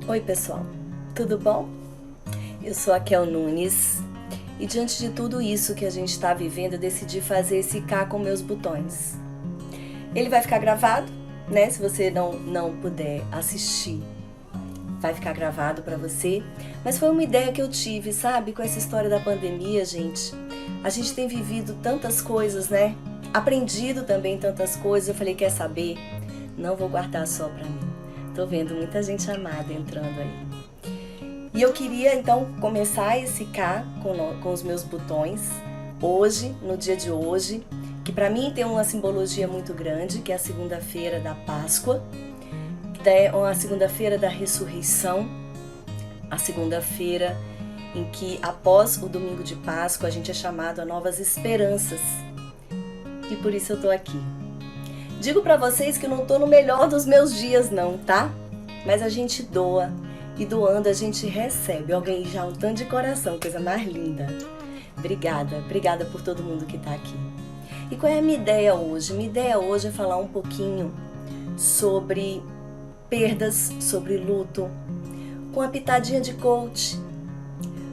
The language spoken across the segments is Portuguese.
Oi pessoal, tudo bom? Eu sou a Kel Nunes e diante de tudo isso que a gente está vivendo, eu decidi fazer esse Cá com meus botões. Ele vai ficar gravado, né? Se você não puder assistir, vai ficar gravado para você. Mas foi uma ideia que eu tive, sabe? Com essa história da pandemia, gente. A gente tem vivido tantas coisas, né? Aprendido também tantas coisas. Eu falei, quer saber? Não vou guardar só para mim. Tô vendo muita gente amada entrando aí. E eu queria então começar esse Cá com os meus botões hoje, no dia de hoje, que para mim tem uma simbologia muito grande, que é a segunda-feira da Páscoa, que é a segunda-feira da ressurreição, a segunda-feira em que após o domingo de Páscoa a gente é chamado a novas esperanças. E por isso eu tô aqui. Digo pra vocês que não tô no melhor dos meus dias não, tá? Mas a gente doa e doando a gente recebe. Alguém já um tanto de coração, coisa mais linda. Obrigada por todo mundo que tá aqui. E qual é a minha ideia hoje? Minha ideia hoje é falar um pouquinho sobre perdas, sobre luto, com uma pitadinha de coach,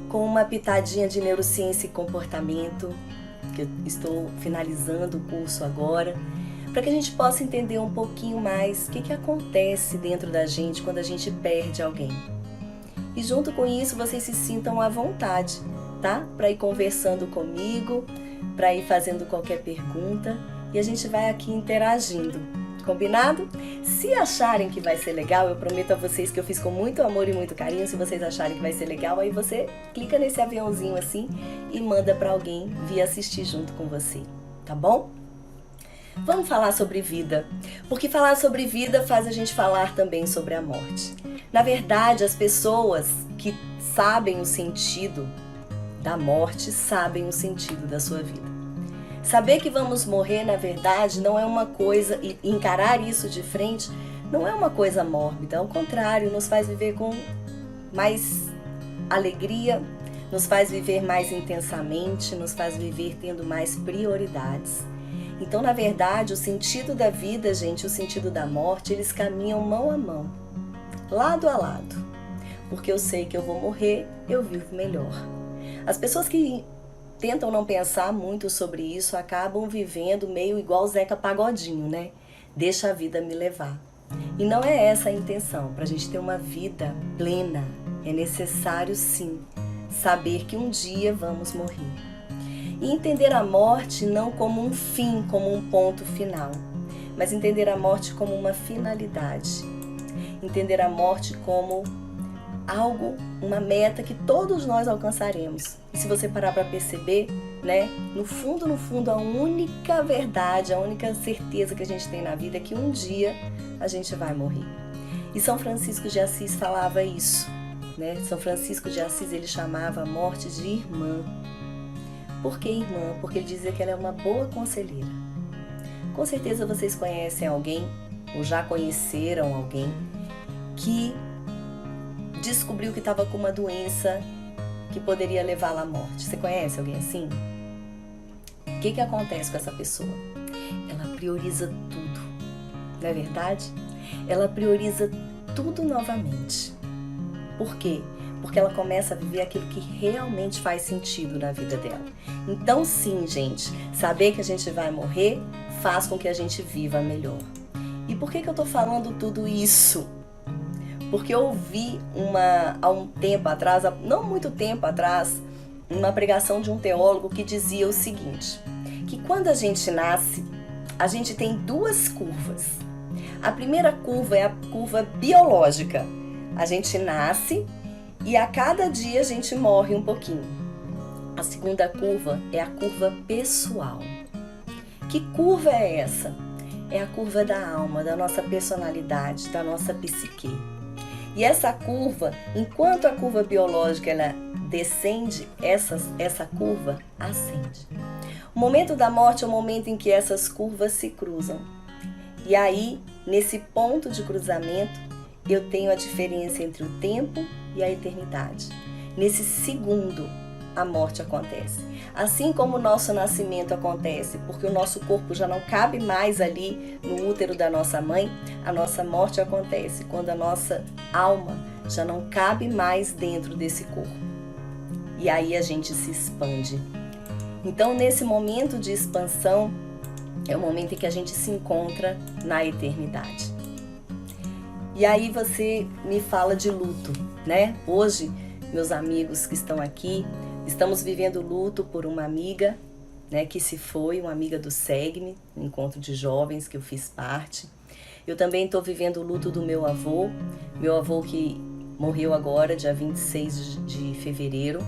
com uma pitadinha de neurociência e comportamento, que eu estou finalizando o curso agora, para que a gente possa entender um pouquinho mais o que acontece dentro da gente quando a gente perde alguém. E junto com isso, vocês se sintam à vontade, tá? Para ir conversando comigo, para ir fazendo qualquer pergunta e a gente vai aqui interagindo. Combinado? Se acharem que vai ser legal, eu prometo a vocês que eu fiz com muito amor e muito carinho. Se vocês acharem que vai ser legal, aí você clica nesse aviãozinho assim e manda para alguém vir assistir junto com você, tá bom? Vamos falar sobre vida, porque falar sobre vida faz a gente falar também sobre a morte. Na verdade, as pessoas que sabem o sentido da morte sabem o sentido da sua vida. Saber que vamos morrer, na verdade, não é uma coisa, e encarar isso de frente não é uma coisa mórbida, ao contrário, nos faz viver com mais alegria, nos faz viver mais intensamente, nos faz viver tendo mais prioridades. Então, na verdade, o sentido da vida, gente, o sentido da morte, eles caminham mão a mão, lado a lado. Porque eu sei que eu vou morrer, eu vivo melhor. As pessoas que tentam não pensar muito sobre isso acabam vivendo meio igual Zeca Pagodinho, né? Deixa a vida me levar. E não é essa a intenção. Para a gente ter uma vida plena, é necessário sim saber que um dia vamos morrer. E entender a morte não como um fim, como um ponto final, mas entender a morte como uma finalidade. Entender a morte como algo, uma meta que todos nós alcançaremos. E se você parar para perceber, né, no fundo, a única verdade, a única certeza que a gente tem na vida é que um dia a gente vai morrer. E São Francisco de Assis falava isso, né? São Francisco de Assis, ele chamava a morte de irmã. Por que irmã? Porque ele dizia que ela é uma boa conselheira. Com certeza vocês conhecem alguém, ou já conheceram alguém, que descobriu que estava com uma doença que poderia levá-la à morte. Você conhece alguém assim? O que acontece com essa pessoa? Ela prioriza tudo, não é verdade? Ela prioriza tudo novamente. Por quê? Porque ela começa a viver aquilo que realmente faz sentido na vida dela. Então sim, gente, saber que a gente vai morrer faz com que a gente viva melhor. E por que eu tô falando tudo isso? Porque eu ouvi há um tempo atrás, não muito tempo atrás, uma pregação de um teólogo que dizia o seguinte, que quando a gente nasce, a gente tem duas curvas. A primeira curva é a curva biológica. A gente nasce e a cada dia a gente morre um pouquinho. A segunda curva é a curva pessoal. Que curva é essa? É a curva da alma, da nossa personalidade, da nossa psique. E essa curva, enquanto a curva biológica ela descende, essa curva ascende. O momento da morte é o momento em que essas curvas se cruzam. E aí, nesse ponto de cruzamento, eu tenho a diferença entre o tempo e a eternidade. Nesse segundo, a morte acontece. Assim como o nosso nascimento acontece, porque o nosso corpo já não cabe mais ali no útero da nossa mãe, a nossa morte acontece quando a nossa alma já não cabe mais dentro desse corpo. E aí a gente se expande. Então, nesse momento de expansão, é o momento em que a gente se encontra na eternidade. E aí você me fala de luto, né? Hoje, meus amigos que estão aqui, estamos vivendo luto por uma amiga, né, que se foi, uma amiga do SEGME, um encontro de jovens que eu fiz parte. Eu também estou vivendo o luto do meu avô que morreu agora, dia 26 de fevereiro,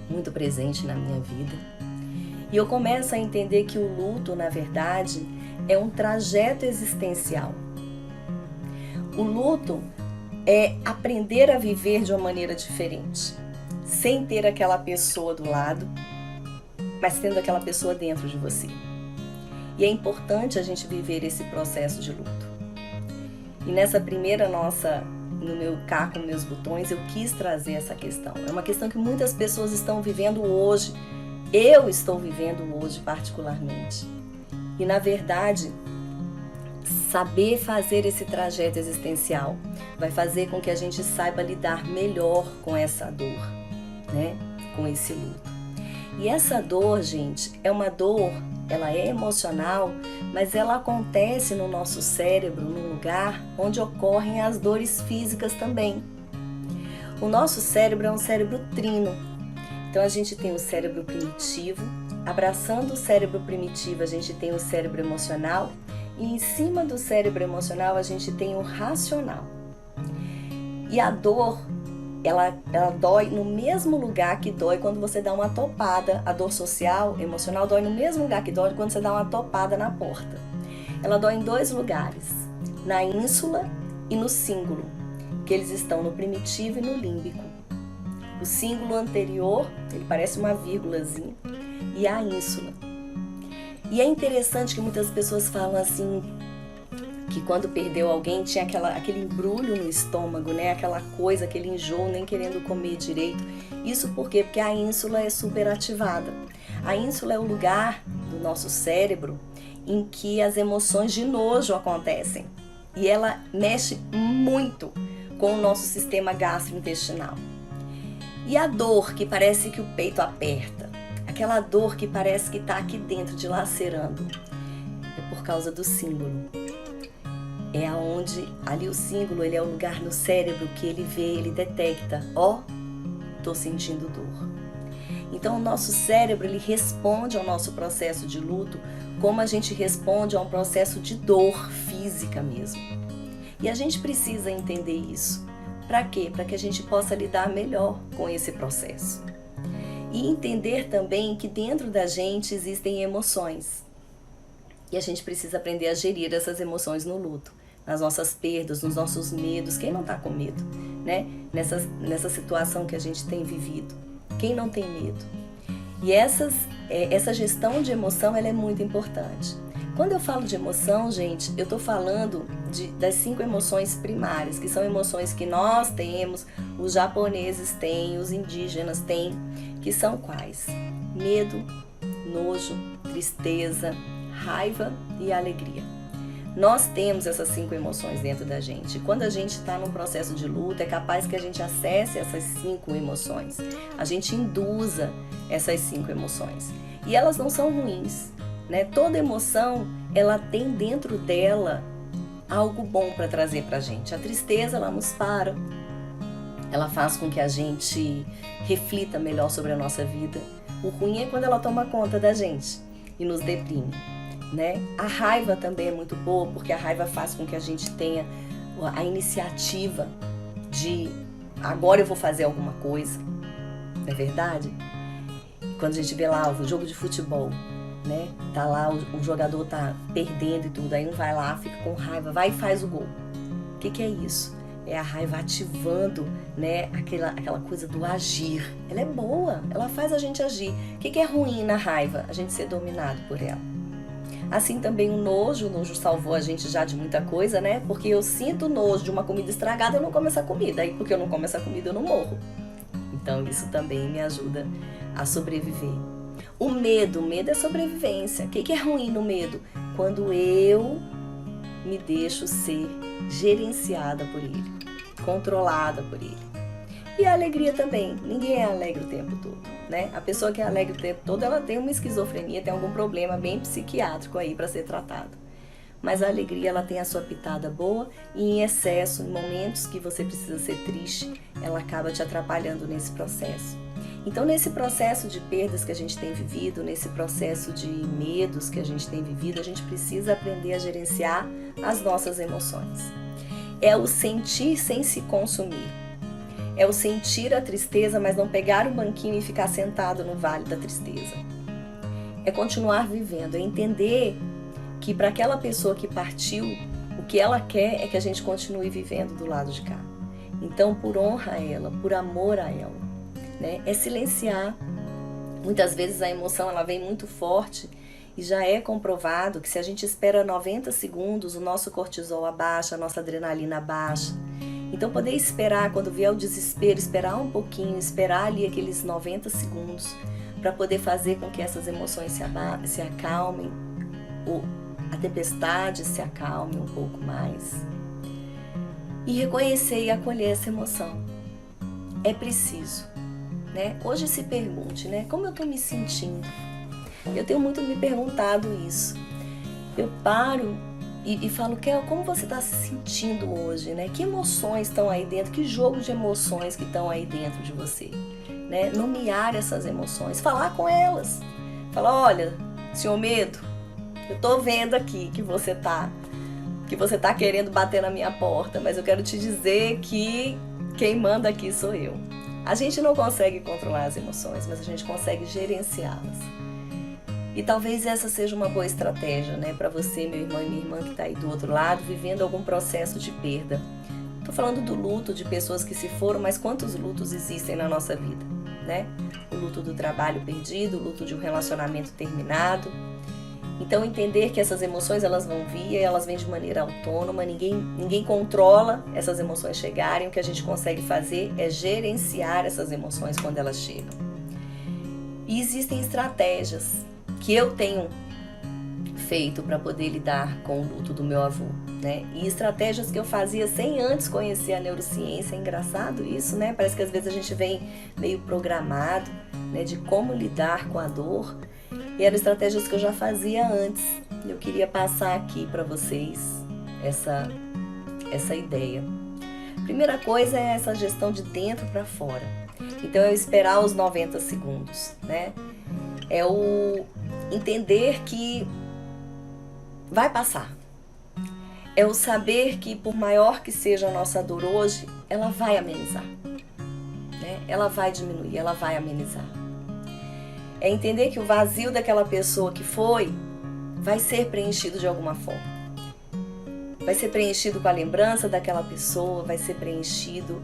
muito presente na minha vida. E eu começo a entender que o luto, na verdade, é um trajeto existencial. O luto é aprender a viver de uma maneira diferente, sem ter aquela pessoa do lado, mas tendo aquela pessoa dentro de você. E é importante a gente viver esse processo de luto. E nessa primeira no meu cá com meus botões, eu quis trazer essa questão. É uma questão que muitas pessoas estão vivendo hoje. Eu estou vivendo hoje particularmente. E na verdade, saber fazer esse trajeto existencial vai fazer com que a gente saiba lidar melhor com essa dor, né? Com esse luto. E essa dor, gente, é uma dor, ela é emocional, mas ela acontece no nosso cérebro, num lugar onde ocorrem as dores físicas também. O nosso cérebro é um cérebro trino. Então a gente tem o cérebro primitivo, abraçando o cérebro primitivo a gente tem o cérebro emocional e em cima do cérebro emocional a gente tem o racional. E a dor, ela dói no mesmo lugar que dói quando você dá uma topada. A dor social, emocional, dói no mesmo lugar que dói quando você dá uma topada na porta. Ela dói em dois lugares, na ínsula e no cíngulo, que eles estão no primitivo e no límbico. O cíngulo anterior, ele parece uma vírgulazinha, e a ínsula. E é interessante que muitas pessoas falam assim, que quando perdeu alguém tinha aquele embrulho no estômago, né? Aquela coisa, aquele enjoo, nem querendo comer direito. Isso por quê? Porque a ínsula é superativada. A ínsula é o lugar do nosso cérebro em que as emoções de nojo acontecem. E ela mexe muito com o nosso sistema gastrointestinal. E a dor que parece que o peito aperta, aquela dor que parece que está aqui dentro, dilacerando, é por causa do símbolo. É aonde, ali o símbolo, ele é o lugar no cérebro que ele vê, ele detecta, tô sentindo dor. Então o nosso cérebro, ele responde ao nosso processo de luto como a gente responde a um processo de dor física mesmo. E a gente precisa entender isso. Para quê? Para que a gente possa lidar melhor com esse processo. E entender também que dentro da gente existem emoções. E a gente precisa aprender a gerir essas emoções no luto, nas nossas perdas, nos nossos medos. Quem não está com medo, né? Nessa situação que a gente tem vivido. Quem não tem medo? E essa gestão de emoção, ela é muito importante. Quando eu falo de emoção, gente, eu estou falando das 5 emoções primárias, que são emoções que nós temos, os japoneses têm, os indígenas têm, que são quais? Medo, nojo, tristeza, raiva e alegria. Nós temos essas 5 emoções dentro da gente. Quando a gente está num processo de luta, é capaz que a gente acesse essas 5 emoções. A gente induza essas 5 emoções. E elas não são ruins, né? Toda emoção, ela tem dentro dela algo bom para trazer para a gente. A tristeza, ela nos para. Ela faz com que a gente reflita melhor sobre a nossa vida. O ruim é quando ela toma conta da gente e nos deprime, né? A raiva também é muito boa, porque a raiva faz com que a gente tenha a iniciativa de agora eu vou fazer alguma coisa, não é verdade? Quando a gente vê lá o jogo de futebol, né? Tá lá, o jogador tá perdendo e tudo, aí um vai lá, fica com raiva, vai e faz o gol. O que é isso? É a raiva ativando, né, aquela coisa do agir. Ela é boa, ela faz a gente agir. O que é ruim na raiva? A gente ser dominado por ela. Assim também o nojo salvou a gente já de muita coisa, né? Porque eu sinto nojo de uma comida estragada, eu não como essa comida. Aí porque eu não como essa comida, eu não morro. Então isso também me ajuda a sobreviver. O medo é sobrevivência. O que é ruim no medo? Quando eu me deixo ser gerenciada por ele. controlada por ele. E a alegria também, ninguém é alegre o tempo todo, né? A pessoa que é alegre o tempo todo, ela tem uma esquizofrenia, tem algum problema bem psiquiátrico aí para ser tratado. Mas a alegria, ela tem a sua pitada boa e em excesso, em momentos que você precisa ser triste, ela acaba te atrapalhando nesse processo. Então, nesse processo de perdas que a gente tem vivido, nesse processo de medos que a gente tem vivido, a gente precisa aprender a gerenciar as nossas emoções. É o sentir sem se consumir. É o sentir a tristeza, mas não pegar o banquinho e ficar sentado no vale da tristeza. É continuar vivendo, é entender que para aquela pessoa que partiu, o que ela quer é que a gente continue vivendo do lado de cá. Então, por honra a ela, por amor a ela, né? É silenciar. Muitas vezes a emoção ela vem muito forte e já é comprovado que se a gente espera 90 segundos, o nosso cortisol abaixa, a nossa adrenalina abaixa. Então, poder esperar, quando vier o desespero, esperar um pouquinho, esperar ali aqueles 90 segundos para poder fazer com que essas emoções se acalmem, ou a tempestade se acalme um pouco mais. E reconhecer e acolher essa emoção. É preciso, né? Hoje se pergunte, né? Como eu estou me sentindo? Eu tenho muito me perguntado isso. Eu paro e falo, Kel, como você está se sentindo hoje, né? Que emoções estão aí dentro? Que jogo de emoções que estão aí dentro de você? Né? Nomear essas emoções, falar com elas. Falar, olha, senhor medo, eu tô vendo aqui que você tá querendo bater na minha porta, mas eu quero te dizer que quem manda aqui sou eu. A gente não consegue controlar as emoções, mas a gente consegue gerenciá-las. E talvez essa seja uma boa estratégia, né, para você, meu irmão e minha irmã que está aí do outro lado, vivendo algum processo de perda. Estou falando do luto de pessoas que se foram, mas quantos lutos existem na nossa vida, né? O luto do trabalho perdido, o luto de um relacionamento terminado. Então, entender que essas emoções elas vão vir e elas vêm de maneira autônoma, ninguém controla essas emoções chegarem, o que a gente consegue fazer é gerenciar essas emoções quando elas chegam. E existem estratégias que eu tenho feito para poder lidar com o luto do meu avô, né? E estratégias que eu fazia sem antes conhecer a neurociência, é engraçado isso, né? Parece que às vezes a gente vem meio programado, né, de como lidar com a dor, e eram estratégias que eu já fazia antes. Eu queria passar aqui para vocês essa ideia. Primeira coisa é essa gestão de dentro para fora. Então é esperar os 90 segundos, né? É o entender que vai passar. É o saber que por maior que seja a nossa dor hoje, ela vai amenizar, né? Ela vai diminuir, ela vai amenizar. É entender que o vazio daquela pessoa que foi vai ser preenchido de alguma forma. Vai ser preenchido com a lembrança daquela pessoa, vai ser preenchido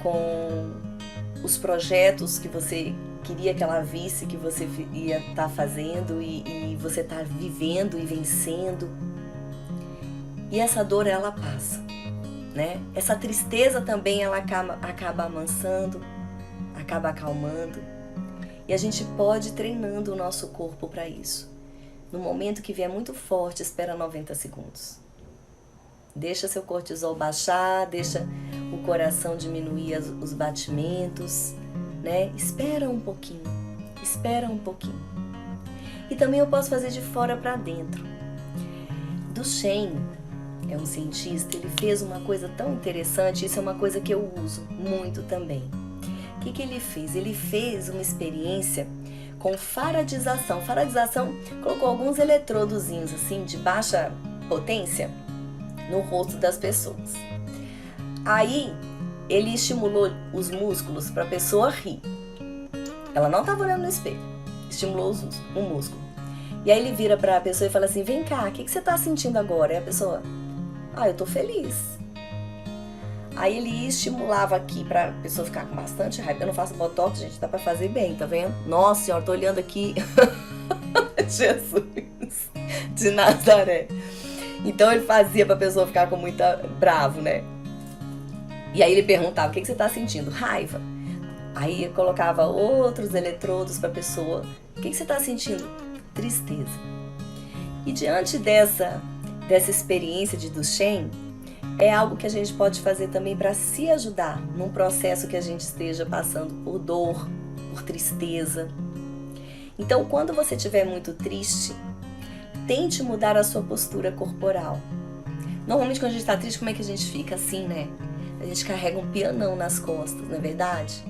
com os projetos que você queria que ela visse, que você ia estar fazendo e você está vivendo e vencendo. E essa dor, ela passa, né? Essa tristeza também, ela acaba amansando, acaba acalmando. E a gente pode ir treinando o nosso corpo para isso. No momento que vier muito forte, espera 90 segundos. Deixa seu cortisol baixar, deixa o coração diminuir os batimentos, né? Espera um pouquinho, espera um pouquinho. E também eu posso fazer de fora para dentro. Duchenne é um cientista, ele fez uma coisa tão interessante, isso é uma coisa que eu uso muito também. O que ele fez? Ele fez uma experiência com faradização. Faradização, colocou alguns eletrodozinhos assim de baixa potência no rosto das pessoas. Aí ele estimulou os músculos para a pessoa rir. Ela não estava olhando no espelho, estimulou o músculo. E aí ele vira para a pessoa e fala assim: vem cá, o que você está sentindo agora? E a pessoa: eu tô feliz. Aí ele estimulava aqui pra pessoa ficar com bastante raiva. Eu não faço botox, gente, dá pra fazer bem, tá vendo? Nossa senhora, tô olhando aqui. Jesus de Nazaré. Então ele fazia pra pessoa ficar com muita bravo, né? E aí ele perguntava: o que você tá sentindo? Raiva. Aí eu colocava outros eletrodos pra pessoa: o que você tá sentindo? Tristeza. E diante dessa experiência de Duchenne, é algo que a gente pode fazer também para se ajudar num processo que a gente esteja passando por dor, por tristeza. Então, quando você estiver muito triste, tente mudar a sua postura corporal. Normalmente, quando a gente está triste, como é que a gente fica? Assim, né? A gente carrega um pianão nas costas, não é verdade?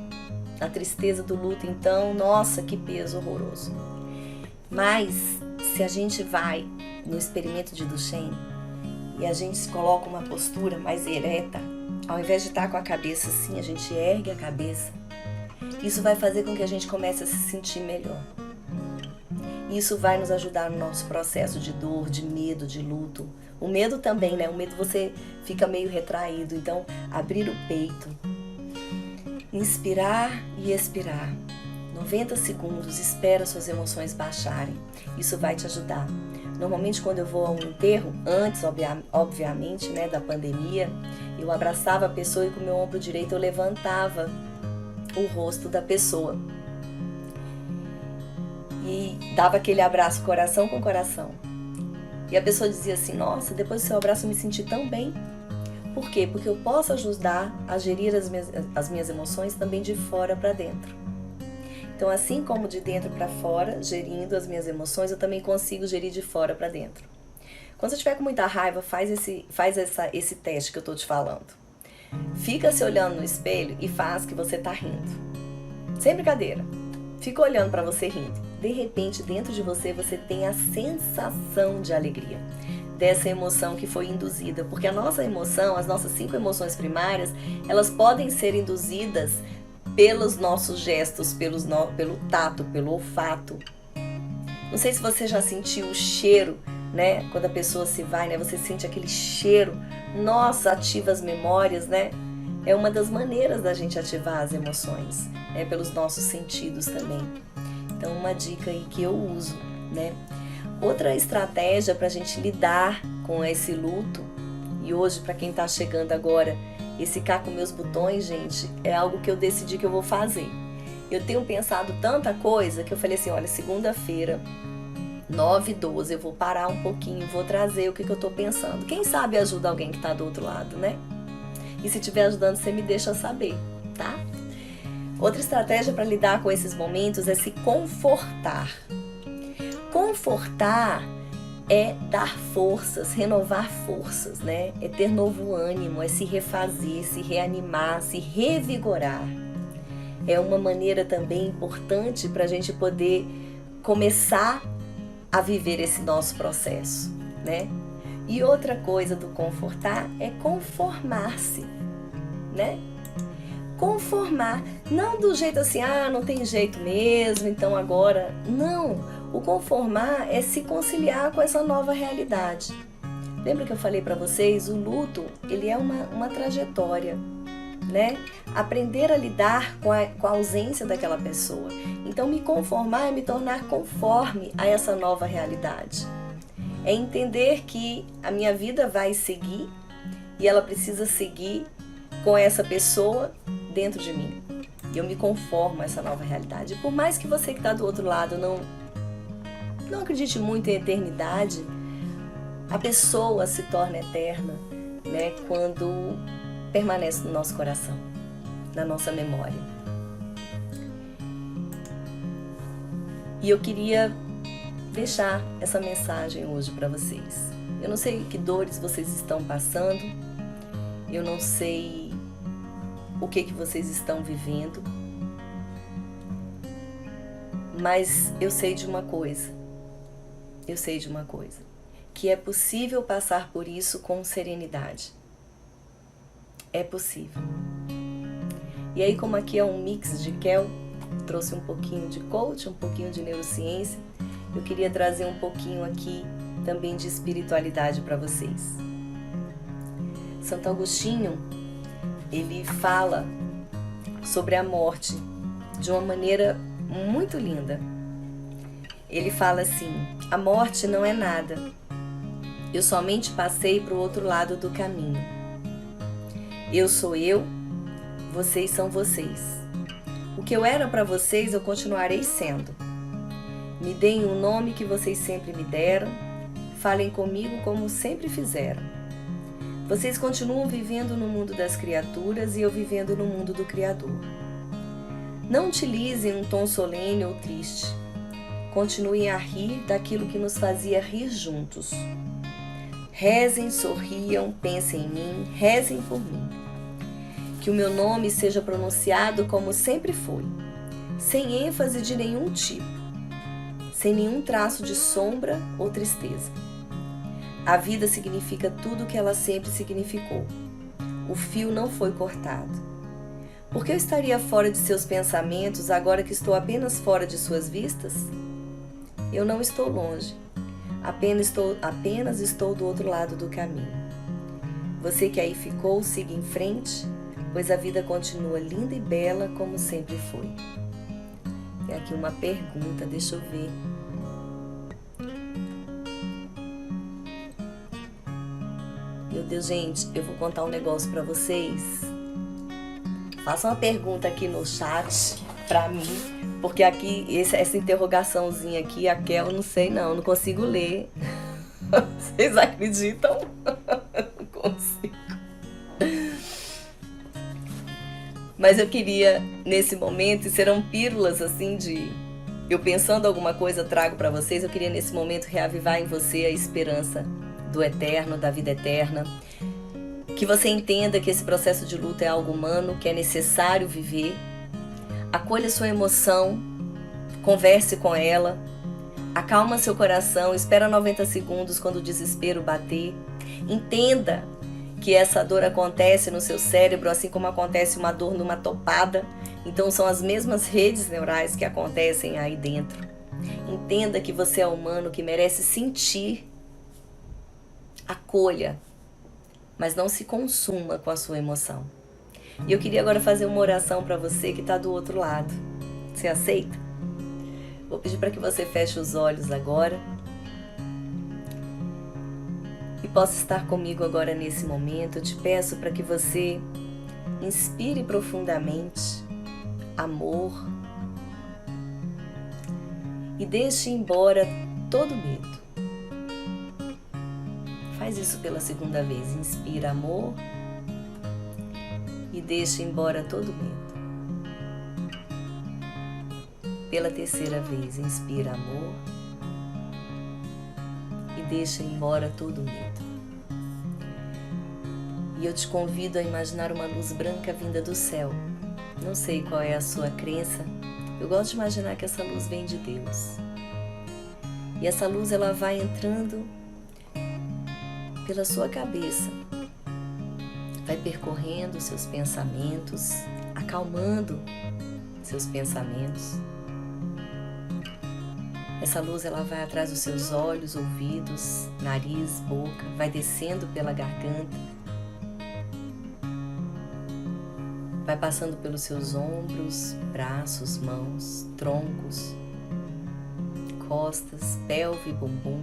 A tristeza do luto, então, nossa, que peso horroroso. Mas, se a gente vai no experimento de Duchenne e a gente se coloca uma postura mais ereta, ao invés de estar com a cabeça assim, a gente ergue a cabeça, isso vai fazer com que a gente comece a se sentir melhor. Isso vai nos ajudar no nosso processo de dor, de medo, de luto. O medo também, né? O medo você fica meio retraído, então abrir o peito, inspirar e expirar. 90 segundos, espera suas emoções baixarem. Isso vai te ajudar. Normalmente quando eu vou a um enterro, antes obviamente, né, da pandemia, eu abraçava a pessoa e com o meu ombro direito eu levantava o rosto da pessoa. E dava aquele abraço coração com coração. E a pessoa dizia assim, nossa, depois do seu abraço eu me senti tão bem. Por quê? Porque eu posso ajudar a gerir as minhas emoções também de fora para dentro. Então, assim como de dentro para fora, gerindo as minhas emoções, eu também consigo gerir de fora para dentro. Quando você estiver com muita raiva, faz esse teste que eu estou te falando. Fica se olhando no espelho e faz que você está rindo. Sem brincadeira. Fica olhando para você rindo. De repente, dentro de você, você tem a sensação de alegria. Dessa emoção que foi induzida. Porque a nossa emoção, as nossas 5 emoções primárias, elas podem ser induzidas pelos nossos gestos, pelo tato, pelo olfato. Não sei se você já sentiu o cheiro, né? Quando a pessoa se vai, né? Você sente aquele cheiro. Nossa, ativa as memórias, né? É uma das maneiras da gente ativar as emoções, né? Pelos nossos sentidos também. Então, uma dica aí que eu uso, né? Outra estratégia para a gente lidar com esse luto, e hoje, para quem está chegando agora, esse cá com meus botões, gente, é algo que eu decidi que eu vou fazer. Eu tenho pensado tanta coisa que eu falei assim, olha, segunda-feira, 9h12, eu vou parar um pouquinho, vou trazer o que eu tô pensando. Quem sabe ajuda alguém que tá do outro lado, né? E se estiver ajudando, você me deixa saber, tá? Outra estratégia para lidar com esses momentos é se confortar. Confortar é dar forças, renovar forças, né? É ter novo ânimo, é se refazer, se reanimar, se revigorar. É uma maneira também importante para a gente poder começar a viver esse nosso processo, né? E outra coisa do confortar é conformar-se, né? Conformar, não do jeito assim, não tem jeito mesmo, então agora, não. O conformar é se conciliar com essa nova realidade. Lembra que eu falei para vocês, o luto, ele é uma trajetória, né? Aprender a lidar com a ausência daquela pessoa. Então, me conformar é me tornar conforme a essa nova realidade. É entender que a minha vida vai seguir e ela precisa seguir com essa pessoa dentro de mim. E eu me conformo a essa nova realidade. Por mais que você que está do outro lado não acredite muito em eternidade, a pessoa se torna eterna, né, quando permanece no nosso coração, na nossa memória. E eu queria deixar essa mensagem hoje para vocês. Eu não sei que dores vocês estão passando, eu não sei o que vocês estão vivendo, mas eu sei de uma coisa, que é possível passar por isso com serenidade. É possível. E aí, como aqui é um mix de Kel, trouxe um pouquinho de coach, um pouquinho de neurociência, eu queria trazer um pouquinho aqui também de espiritualidade para vocês. Santo Agostinho, ele fala sobre a morte de uma maneira muito linda. Ele fala assim, a morte não é nada, eu somente passei para o outro lado do caminho. Eu sou eu, vocês são vocês. O que eu era para vocês, eu continuarei sendo. Me deem o nome que vocês sempre me deram, falem comigo como sempre fizeram. Vocês continuam vivendo no mundo das criaturas e eu vivendo no mundo do Criador. Não utilizem um tom solene ou triste. Continuem a rir daquilo que nos fazia rir juntos. Rezem, sorriam, pensem em mim, rezem por mim. Que o meu nome seja pronunciado como sempre foi, sem ênfase de nenhum tipo, sem nenhum traço de sombra ou tristeza. A vida significa tudo o que ela sempre significou. O fio não foi cortado. Por que eu estaria fora de seus pensamentos agora que estou apenas fora de suas vistas? Eu não estou longe. Apenas estou do outro lado do caminho. Você que aí ficou, siga em frente, pois a vida continua linda e bela como sempre foi. Tem aqui uma pergunta, deixa eu ver. Meu Deus, gente, eu vou contar um negócio pra vocês. Faça uma pergunta aqui no chat pra mim, porque aqui, essa interrogaçãozinha aqui, eu não sei não consigo ler. Vocês acreditam? Não consigo. Mas eu queria, nesse momento, e serão pílulas assim de... Eu pensando alguma coisa, trago pra vocês, eu queria nesse momento reavivar em você a esperança do eterno, da vida eterna. Que você entenda que esse processo de luta é algo humano, que é necessário viver. Acolha sua emoção, converse com ela, acalma seu coração, espera 90 segundos quando o desespero bater. Entenda que essa dor acontece no seu cérebro, assim como acontece uma dor numa topada. Então são as mesmas redes neurais que acontecem aí dentro. Entenda que você é humano, que merece sentir. Acolha, mas não se consuma com a sua emoção. E eu queria agora fazer uma oração para você que está do outro lado. Você aceita? Vou pedir para que você feche os olhos agora e possa estar comigo agora nesse momento. Eu te peço para que você inspire profundamente amor e deixe embora todo medo. Faz isso pela segunda vez. Inspira amor e deixa embora todo medo. Pela terceira vez, inspira amor e deixa embora todo medo. E eu te convido a imaginar uma luz branca vinda do céu. Não sei qual é a sua crença, eu gosto de imaginar que essa luz vem de Deus. E essa luz ela vai entrando pela sua cabeça, vai percorrendo seus pensamentos, acalmando seus pensamentos. Essa luz ela vai atrás dos seus olhos, ouvidos, nariz, boca, vai descendo pela garganta, vai passando pelos seus ombros, braços, mãos, troncos, costas, pelve, bumbum.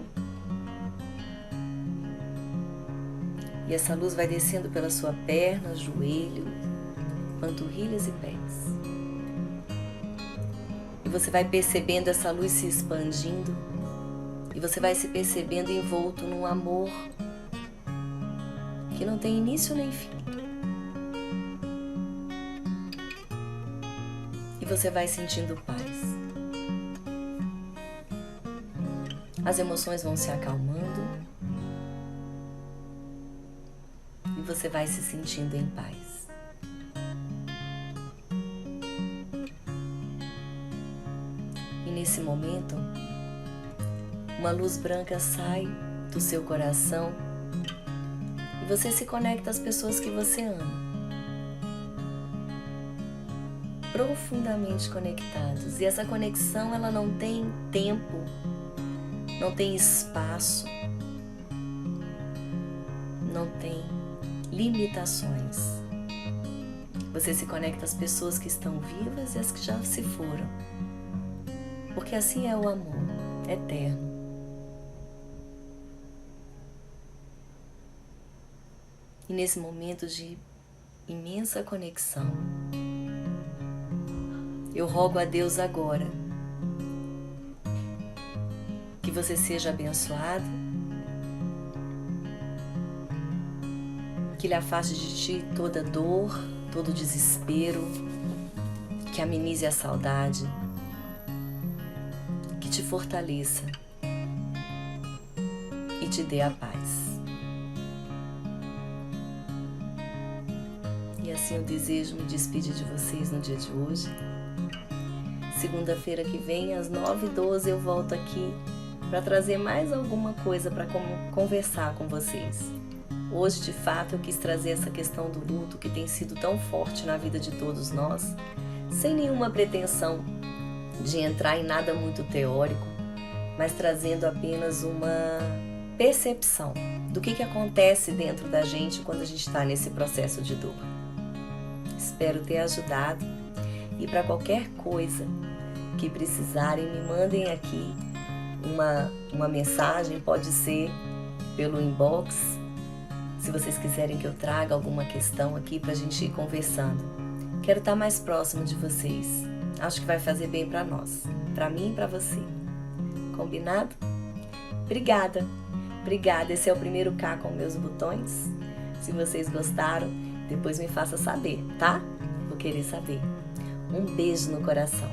E essa luz vai descendo pela sua perna, joelho, panturrilhas e pés. E você vai percebendo essa luz se expandindo. E você vai se percebendo envolto num amor que não tem início nem fim. E você vai sentindo paz. As emoções vão se acalmando. E você vai se sentindo em paz. E nesse momento, uma luz branca sai do seu coração e você se conecta às pessoas que você ama. Profundamente conectados. E essa conexão, ela não tem tempo, não tem espaço, não tem limitações. Você se conecta às pessoas que estão vivas e às que já se foram. Porque assim é o amor eterno. E nesse momento de imensa conexão, eu rogo a Deus agora que você seja abençoado que ele afaste de ti toda dor, todo desespero, que amenize a saudade, que te fortaleça e te dê a paz. E assim eu desejo me despedir de vocês no dia de hoje. Segunda-feira que vem, às 9h12, eu volto aqui para trazer mais alguma coisa para conversar com vocês. Hoje, de fato, eu quis trazer essa questão do luto que tem sido tão forte na vida de todos nós, sem nenhuma pretensão de entrar em nada muito teórico, mas trazendo apenas uma percepção do que acontece dentro da gente quando a gente está nesse processo de dor. Espero ter ajudado e para qualquer coisa que precisarem, me mandem aqui uma mensagem, pode ser pelo inbox, se vocês quiserem que eu traga alguma questão aqui para a gente ir conversando. Quero estar mais próximo de vocês, acho que vai fazer bem para nós, para mim e para você. Combinado? Obrigada, esse é o primeiro K com meus botões. Se vocês gostaram, depois me faça saber, tá? Vou querer saber. Um beijo no coração.